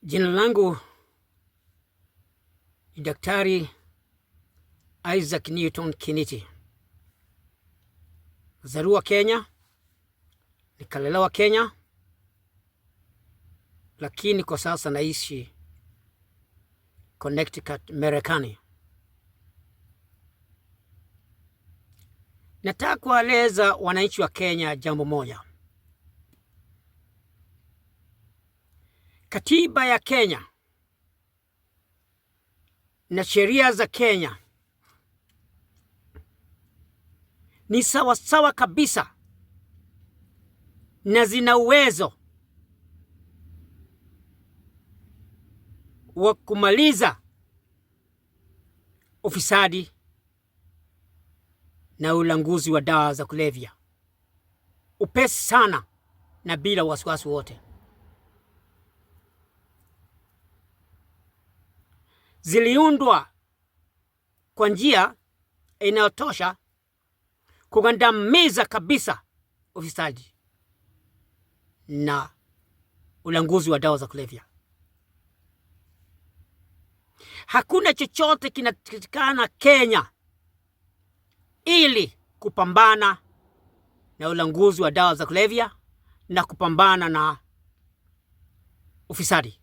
Jina langu ni Daktari Isaac Newton Kiniti. Mzaliwa Kenya, nikalelewa Kenya, lakini kwa sasa naishi Connecticut, Marekani. Nataka kueleza wananchi wa Kenya jambo moja. Katiba ya Kenya na sheria za Kenya ni sawa kabisa na zina uwezo wa kumaliza ufisadi na ulanguzi wa dawa za kulevya upesi sana na bila wasiwasi wote. Ziliundwa kwa njia inayotosha kugandamiza kabisa ufisadi na ulanguzi wa dawa za kulevya. Hakuna chochote kinatakikana Kenya ili kupambana na ulanguzi wa dawa za kulevya na kupambana na ufisadi.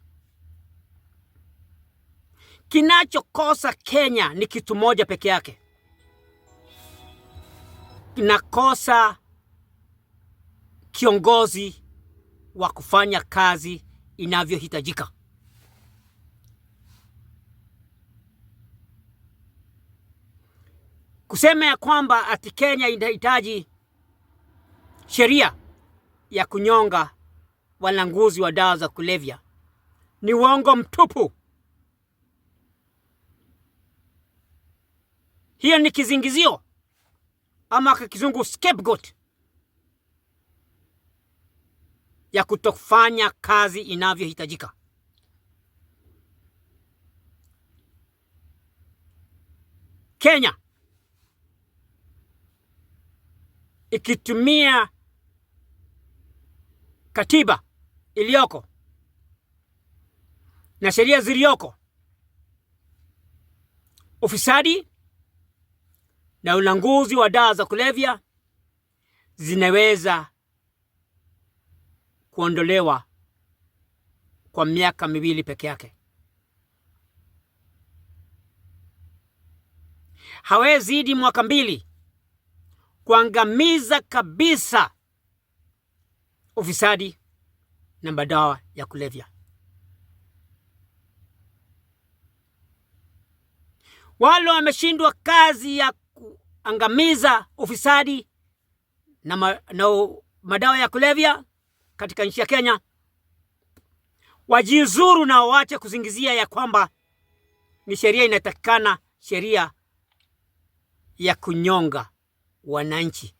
Kinachokosa Kenya ni kitu moja peke yake. Kinakosa kiongozi wa kufanya kazi inavyohitajika. Kusema ya kwamba ati Kenya inahitaji sheria ya kunyonga walanguzi wa dawa za kulevya ni uongo mtupu. Hiyo ni kizingizio ama kwa kizungu scapegoat ya kutofanya kazi inavyohitajika. Kenya ikitumia katiba iliyoko na sheria zilizoko, ufisadi na ulanguzi wa dawa za kulevya zinaweza kuondolewa kwa miaka 2 peke yake. Hawezi zidi mwaka 2 kuangamiza kabisa ufisadi na madawa ya kulevya. Wale wameshindwa kazi ya kuangamiza ufisadi na madawa ya kulevya katika nchi ya Kenya wajizuru na waache kuzingizia ya kwamba ni sheria inatakikana, sheria ya kunyonga wananchi.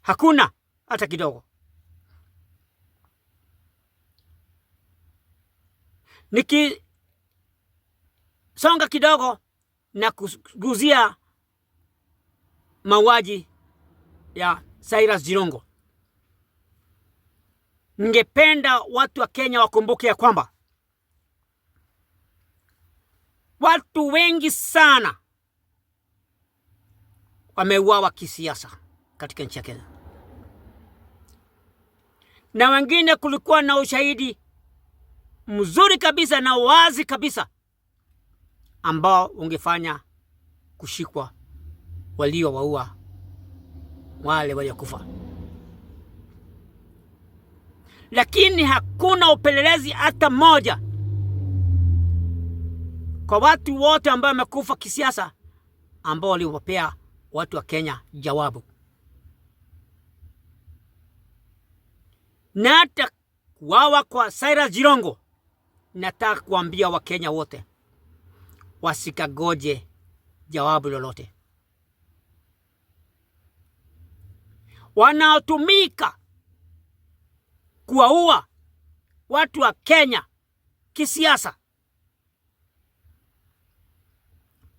Hakuna hata kidogo. Nikisonga kidogo na kuguzia mauaji ya Cyrus Jirongo, ningependa watu wa Kenya wakumbuke ya kwamba watu wengi sana wameuawa kisiasa katika nchi ya Kenya, na wengine kulikuwa na ushahidi mzuri kabisa na wazi kabisa ambao ungefanya kushikwa waliowaua wale waliokufa. Lakini hakuna upelelezi hata moja kwa watu wote ambao wamekufa kisiasa ambao waliwapea watu wa Kenya jawabu. Na hata kuwawa kwa Cyrus Jirongo, nataka kuambia wa Kenya wote wasikagoje jawabu lolote. Wanaotumika kuwaua watu wa Kenya kisiasa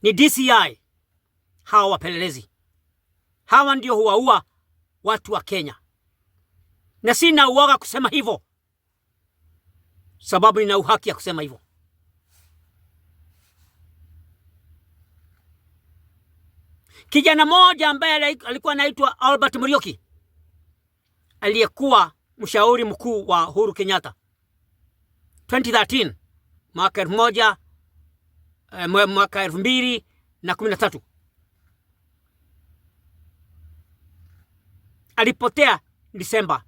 ni DCI. Hawa wapelelezi, hawa ndio huwaua watu wa Kenya. Na sina uoga kusema hivyo. sababu nina uhaki ya kusema hivyo. Kijana mmoja ambaye alikuwa anaitwa Albert Murioki, aliyekuwa mshauri mkuu wa Uhuru Kenyatta 2013 mwaka 2013, alipotea Disemba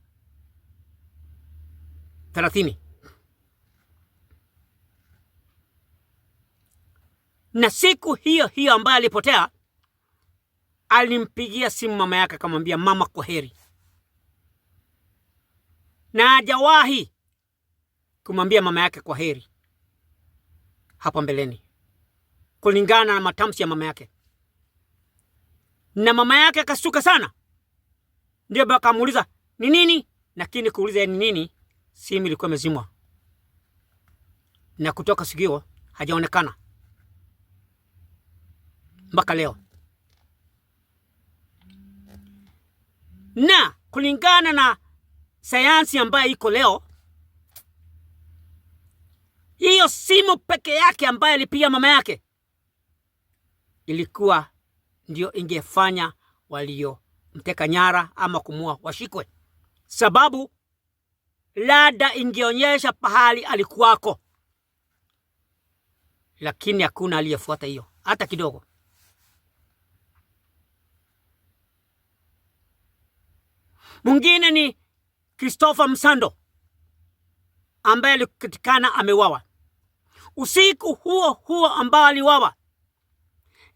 30. Na siku hiyo hiyo ambayo alipotea, alimpigia simu mama yake akamwambia, mama, kwaheri. Na hajawahi kumwambia mama yake kwaheri hapa mbeleni, kulingana na matamshi ya mama yake. Na mama yake akashtuka sana, ndio akamuuliza ni nini, lakini kuuliza ni nini, simu ilikuwa imezimwa, na kutoka siku hiyo hajaonekana mpaka leo. Na kulingana na sayansi ambayo iko leo, hiyo simu peke yake ambayo alipiga mama yake ilikuwa ndio ingefanya waliomteka nyara ama kumua washikwe, sababu labda ingeonyesha pahali alikuwako, lakini hakuna aliyefuata hiyo hata kidogo. Mwingine ni Christopher Msando ambaye alipatikana amewawa. Usiku huo huo ambao aliwawa,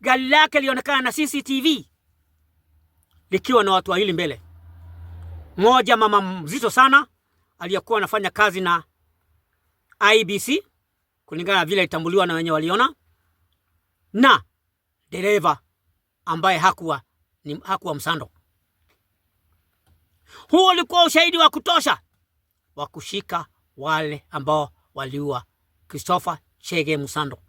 gari lake lilionekana na CCTV likiwa na watu wawili mbele. Mmoja mama mzito sana aliyekuwa anafanya kazi na IBC kulingana na vile itambuliwa na wenye waliona, na dereva ambaye hakuwa Msando. Huo ulikuwa ushahidi wa kutosha wa kushika wale ambao waliua Christopher Chege Msando.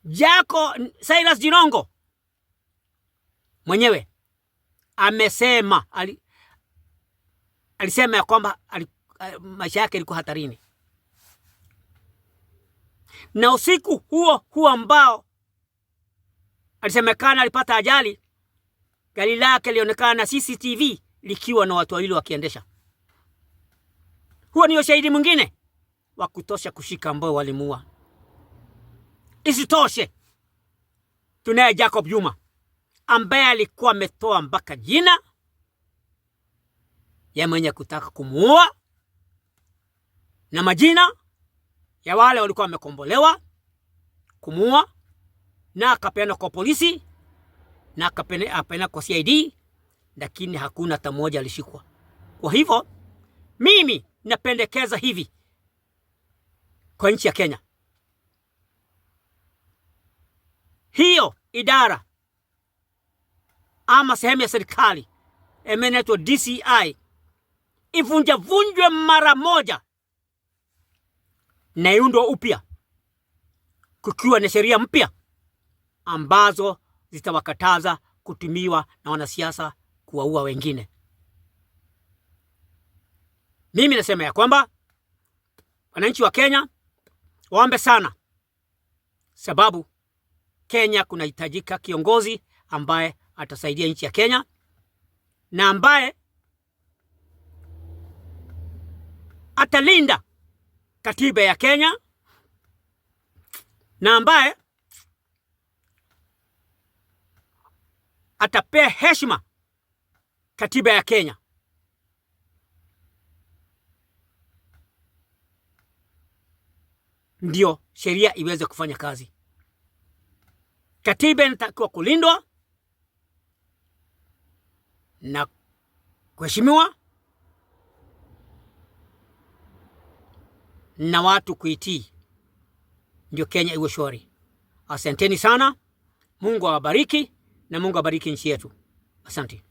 Jako Cyrus Jirongo mwenyewe amesema, alisema ya kwamba maisha yake ilikuwa hatarini. Na usiku huo huo ambao alisemekana alipata ajali, gari lake lilionekana na CCTV likiwa na watu wawili wakiendesha. Huo ni ushahidi mwingine wa kutosha kushika ambao walimuua. Isitoshe, tunaye Jacob Juma ambaye alikuwa ametoa mpaka jina ya mwenye kutaka kumuua na majina ya wale walikuwa wamekombolewa kumuua, na akapeana kwa polisi na akapeana kwa CID, lakini hakuna hata mmoja alishikwa. Kwa hivyo mimi napendekeza hivi kwa nchi ya Kenya, hiyo idara ama sehemu ya serikali imeitwa DCI ivunjwe mara moja na iundwe upya, kukiwa na sheria mpya ambazo zitawakataza kutumiwa na wanasiasa kuwaua wengine. Mimi nasema ya kwamba wananchi wa Kenya waombe sana, sababu Kenya kunahitajika kiongozi ambaye atasaidia nchi ya Kenya na ambaye atalinda katiba ya Kenya na ambaye atapea heshima katiba ya Kenya. Ndio sheria iweze kufanya kazi. Katiba inatakiwa kulindwa na kuheshimiwa na watu kuitii, ndio Kenya iwe shwari. Asanteni sana. Mungu awabariki na Mungu abariki nchi yetu. Asante.